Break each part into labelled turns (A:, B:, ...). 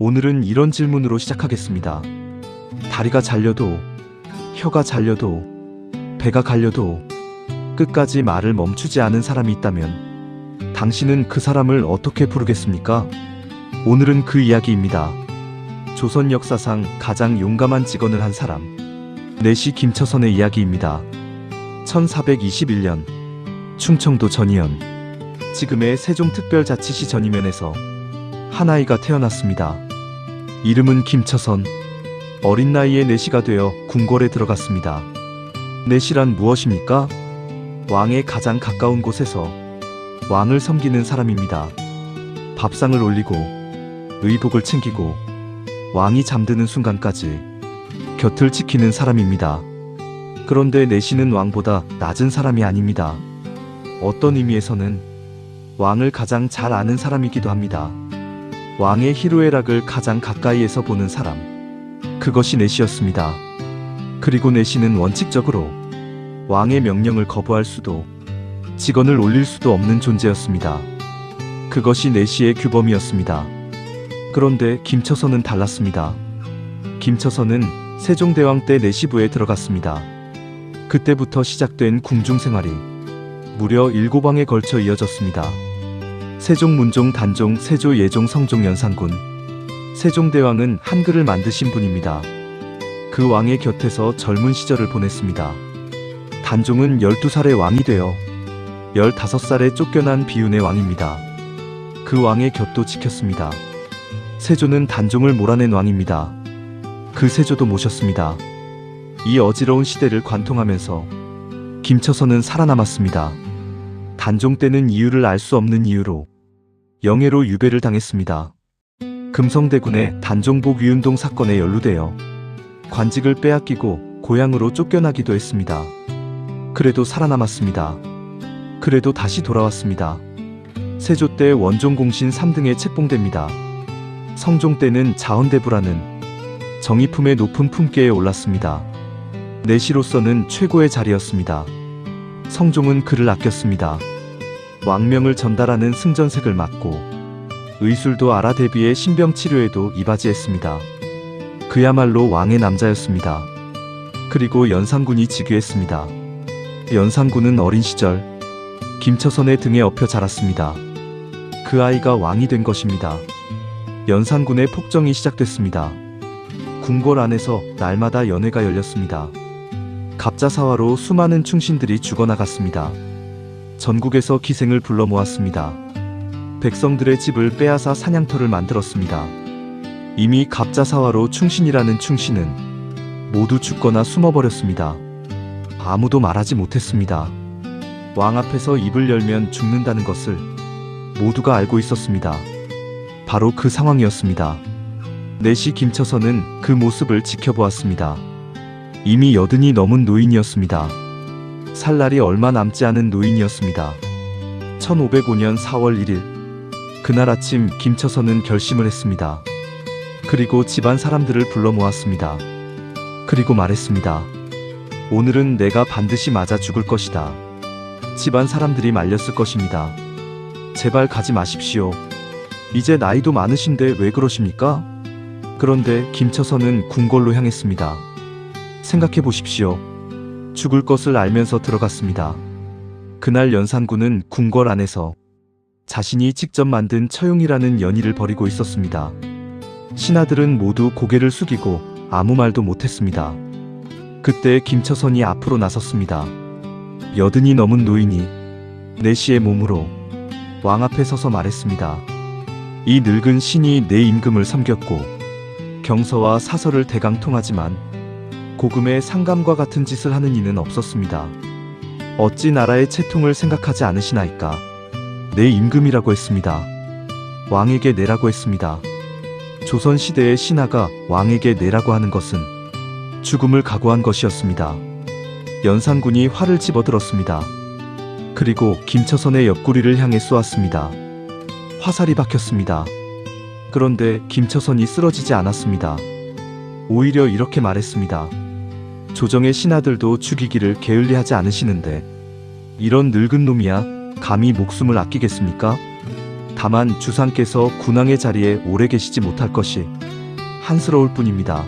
A: 오늘은 이런 질문으로 시작하겠습니다. 다리가 잘려도, 혀가 잘려도, 배가 갈려도 끝까지 말을 멈추지 않은 사람이 있다면 당신은 그 사람을 어떻게 부르겠습니까? 오늘은 그 이야기입니다. 조선 역사상 가장 용감한 직언을 한 사람, 내시 김처선의 이야기입니다. 1421년 충청도 전이현, 지금의 세종특별자치시 전이면에서 한 아이가 태어났습니다. 이름은 김처선. 어린 나이에 내시가 되어 궁궐에 들어갔습니다. 내시란 무엇입니까? 왕에 가장 가까운 곳에서 왕을 섬기는 사람입니다. 밥상을 올리고 의복을 챙기고 왕이 잠드는 순간까지 곁을 지키는 사람입니다. 그런데 내시는 왕보다 낮은 사람이 아닙니다. 어떤 의미에서는 왕을 가장 잘 아는 사람이기도 합니다. 왕의 희로애락을 가장 가까이에서 보는 사람, 그것이 내시였습니다. 그리고 내시는 원칙적으로 왕의 명령을 거부할 수도, 직언을 올릴 수도 없는 존재였습니다. 그것이 내시의 규범이었습니다. 그런데 김처선은 달랐습니다. 김처선은 세종대왕 때 내시부에 들어갔습니다. 그때부터 시작된 궁중생활이 무려 7왕에 걸쳐 이어졌습니다. 세종, 문종, 단종, 세조, 예종, 성종, 연산군. 세종대왕은 한글을 만드신 분입니다. 그 왕의 곁에서 젊은 시절을 보냈습니다. 단종은 12살의 왕이 되어 15살에 쫓겨난 비운의 왕입니다. 그 왕의 곁도 지켰습니다. 세조는 단종을 몰아낸 왕입니다. 그 세조도 모셨습니다. 이 어지러운 시대를 관통하면서 김처선은 살아남았습니다. 단종 때는 이유를 알 수 없는 이유로 영해로 유배를 당했습니다. 금성대군의 단종복 위운동 사건에 연루되어 관직을 빼앗기고 고향으로 쫓겨나기도 했습니다. 그래도 살아남았습니다. 그래도 다시 돌아왔습니다. 세조 때 원종공신 3등에 책봉됩니다. 성종 때는 자헌대부라는 정의품의 높은 품계에 올랐습니다. 내시로서는 최고의 자리였습니다. 성종은 그를 아꼈습니다. 왕명을 전달하는 승전색을 맡고 의술도 알아 대비해 신병 치료에도 이바지했습니다. 그야말로 왕의 남자였습니다. 그리고 연산군이 즉위했습니다. 연산군은 어린 시절 김처선의 등에 업혀 자랐습니다. 그 아이가 왕이 된 것입니다. 연산군의 폭정이 시작됐습니다. 궁궐 안에서 날마다 연회가 열렸습니다. 갑자사화로 수많은 충신들이 죽어나갔습니다. 전국에서 기생을 불러 모았습니다. 백성들의 집을 빼앗아 사냥터를 만들었습니다. 이미 갑자사화로 충신이라는 충신은 모두 죽거나 숨어버렸습니다. 아무도 말하지 못했습니다. 왕 앞에서 입을 열면 죽는다는 것을 모두가 알고 있었습니다. 바로 그 상황이었습니다. 내시 김처선은 그 모습을 지켜보았습니다. 이미 80이 넘은 노인이었습니다. 살 날이 얼마 남지 않은 노인이었습니다. 1505년 4월 1일 그날 아침 김처선은 결심을 했습니다. 그리고 집안 사람들을 불러 모았습니다. 그리고 말했습니다. 오늘은 내가 반드시 맞아 죽을 것이다. 집안 사람들이 말렸을 것입니다. 제발 가지 마십시오. 이제 나이도 많으신데 왜 그러십니까? 그런데 김처선은 궁궐로 향했습니다. 생각해 보십시오. 죽을 것을 알면서 들어갔습니다. 그날 연산군은 궁궐 안에서 자신이 직접 만든 처용이라는 연희를 벌이고 있었습니다. 신하들은 모두 고개를 숙이고 아무 말도 못했습니다. 그때 김처선이 앞으로 나섰습니다. 80이 넘은 노인이 내시의 몸으로 왕 앞에 서서 말했습니다. 이 늙은 신이 내 임금을 섬겼고 경서와 사설을 대강통하지만 고금의 상감과 같은 짓을 하는 이는 없었습니다. 어찌 나라의 채통을 생각하지 않으시나이까? 내 임금이라고 했습니다. 왕에게 내라고 했습니다. 조선시대의 신하가 왕에게 내라고 하는 것은 죽음을 각오한 것이었습니다. 연산군이 활을 집어들었습니다. 그리고 김처선의 옆구리를 향해 쏘았습니다. 화살이 박혔습니다. 그런데 김처선이 쓰러지지 않았습니다. 오히려 이렇게 말했습니다. 조정의 신하들도 죽이기를 게을리하지 않으시는데 이런 늙은 놈이야 감히 목숨을 아끼겠습니까? 다만 주상께서 군왕의 자리에 오래 계시지 못할 것이 한스러울 뿐입니다.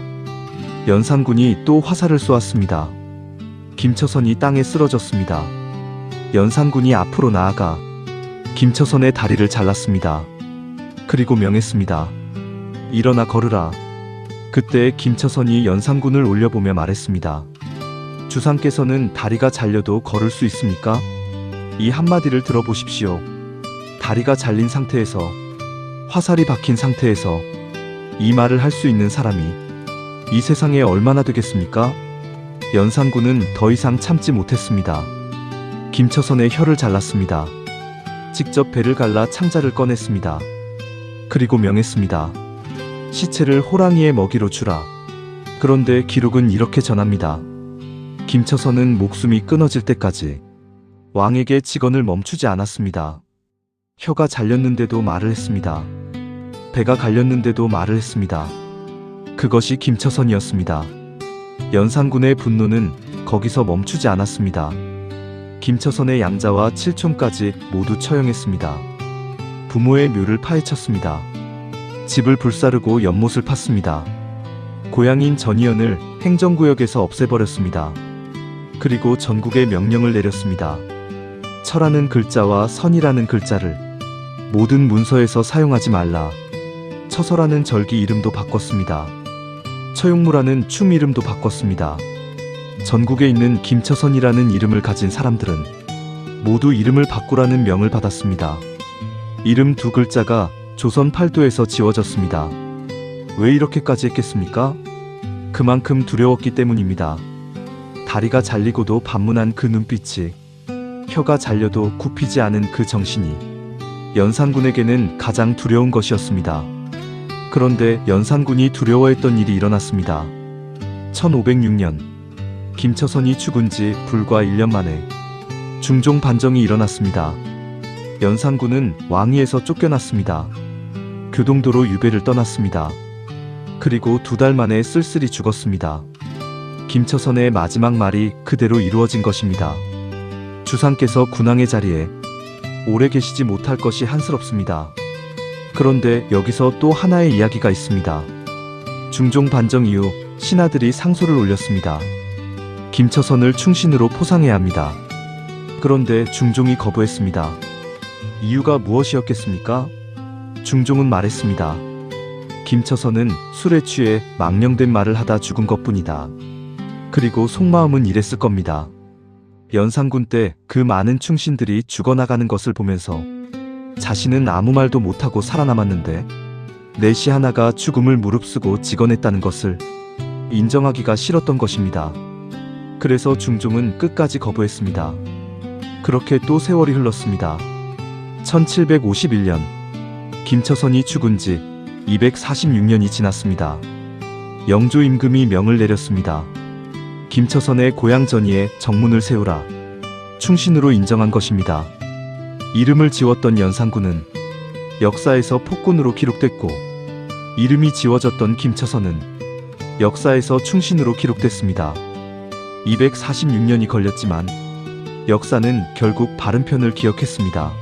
A: 연산군이 또 화살을 쏘았습니다. 김처선이 땅에 쓰러졌습니다. 연산군이 앞으로 나아가 김처선의 다리를 잘랐습니다. 그리고 명했습니다. 일어나 걸으라. 그때 김처선이 연산군을 올려보며 말했습니다. 주상께서는 다리가 잘려도 걸을 수 있습니까? 이 한마디를 들어보십시오. 다리가 잘린 상태에서, 화살이 박힌 상태에서 이 말을 할 수 있는 사람이 이 세상에 얼마나 되겠습니까? 연산군은 더 이상 참지 못했습니다. 김처선의 혀를 잘랐습니다. 직접 배를 갈라 창자를 꺼냈습니다. 그리고 명했습니다. 시체를 호랑이의 먹이로 주라. 그런데 기록은 이렇게 전합니다. 김처선은 목숨이 끊어질 때까지 왕에게 직언을 멈추지 않았습니다. 혀가 잘렸는데도 말을 했습니다. 배가 갈렸는데도 말을 했습니다. 그것이 김처선이었습니다. 연산군의 분노는 거기서 멈추지 않았습니다. 김처선의 양자와 칠촌까지 모두 처형했습니다. 부모의 묘를 파헤쳤습니다. 집을 불사르고 연못을 팠습니다. 고향인 전의연을 행정구역에서 없애버렸습니다. 그리고 전국에 명령을 내렸습니다. 처라는 글자와 선이라는 글자를 모든 문서에서 사용하지 말라. 처서라는 절기 이름도 바꿨습니다. 처용무라는 춤 이름도 바꿨습니다. 전국에 있는 김처선이라는 이름을 가진 사람들은 모두 이름을 바꾸라는 명을 받았습니다. 이름 두 글자가 조선 팔도에서 지워졌습니다. 왜 이렇게까지 했겠습니까? 그만큼 두려웠기 때문입니다. 다리가 잘리고도 반문한 그 눈빛이, 혀가 잘려도 굽히지 않은 그 정신이 연산군에게는 가장 두려운 것이었습니다. 그런데 연산군이 두려워했던 일이 일어났습니다. 1506년 김처선이 죽은 지 불과 1년 만에 중종 반정이 일어났습니다. 연산군은 왕위에서 쫓겨났습니다. 교동도로 유배를 떠났습니다. 그리고 2달 만에 쓸쓸히 죽었습니다. 김처선의 마지막 말이 그대로 이루어진 것입니다. 주상께서 군왕의 자리에 오래 계시지 못할 것이 한스럽습니다. 그런데 여기서 또 하나의 이야기가 있습니다. 중종 반정 이후 신하들이 상소를 올렸습니다. 김처선을 충신으로 포상해야 합니다. 그런데 중종이 거부했습니다. 이유가 무엇이었겠습니까? 중종은 말했습니다. 김처선은 술에 취해 망령된 말을 하다 죽은 것뿐이다. 그리고 속마음은 이랬을 겁니다. 연산군 때 그 많은 충신들이 죽어나가는 것을 보면서 자신은 아무 말도 못하고 살아남았는데 내시 하나가 죽음을 무릅쓰고 직언했다는 것을 인정하기가 싫었던 것입니다. 그래서 중종은 끝까지 거부했습니다. 그렇게 또 세월이 흘렀습니다. 1751년 김처선이 죽은 지 246년이 지났습니다. 영조 임금이 명을 내렸습니다. 김처선의 고향 전의에 정문을 세우라. 충신으로 인정한 것입니다. 이름을 지웠던 연산군은 역사에서 폭군으로 기록됐고, 이름이 지워졌던 김처선은 역사에서 충신으로 기록됐습니다. 246년이 걸렸지만 역사는 결국 바른 편을 기억했습니다.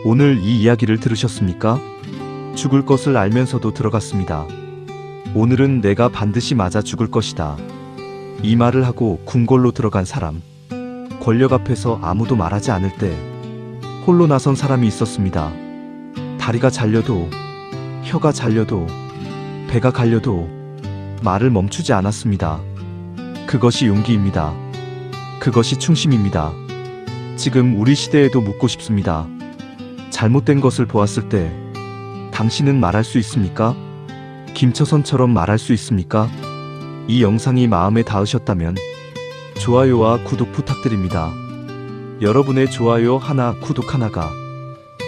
A: 오늘 이 이야기를 들으셨습니까? 죽을 것을 알면서도 들어갔습니다. 오늘은 내가 반드시 맞아 죽을 것이다. 이 말을 하고 궁궐로 들어간 사람, 권력 앞에서 아무도 말하지 않을 때 홀로 나선 사람이 있었습니다. 다리가 잘려도, 혀가 잘려도, 배가 갈려도 말을 멈추지 않았습니다. 그것이 용기입니다. 그것이 충심입니다. 지금 우리 시대에도 묻고 싶습니다. 잘못된 것을 보았을 때 당신은 말할 수 있습니까? 김처선처럼 말할 수 있습니까? 이 영상이 마음에 닿으셨다면 좋아요와 구독 부탁드립니다. 여러분의 좋아요 하나, 구독 하나가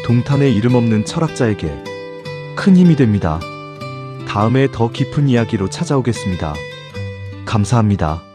A: 동탄의 이름 없는 철학자에게 큰 힘이 됩니다. 다음에 더 깊은 이야기로 찾아오겠습니다. 감사합니다.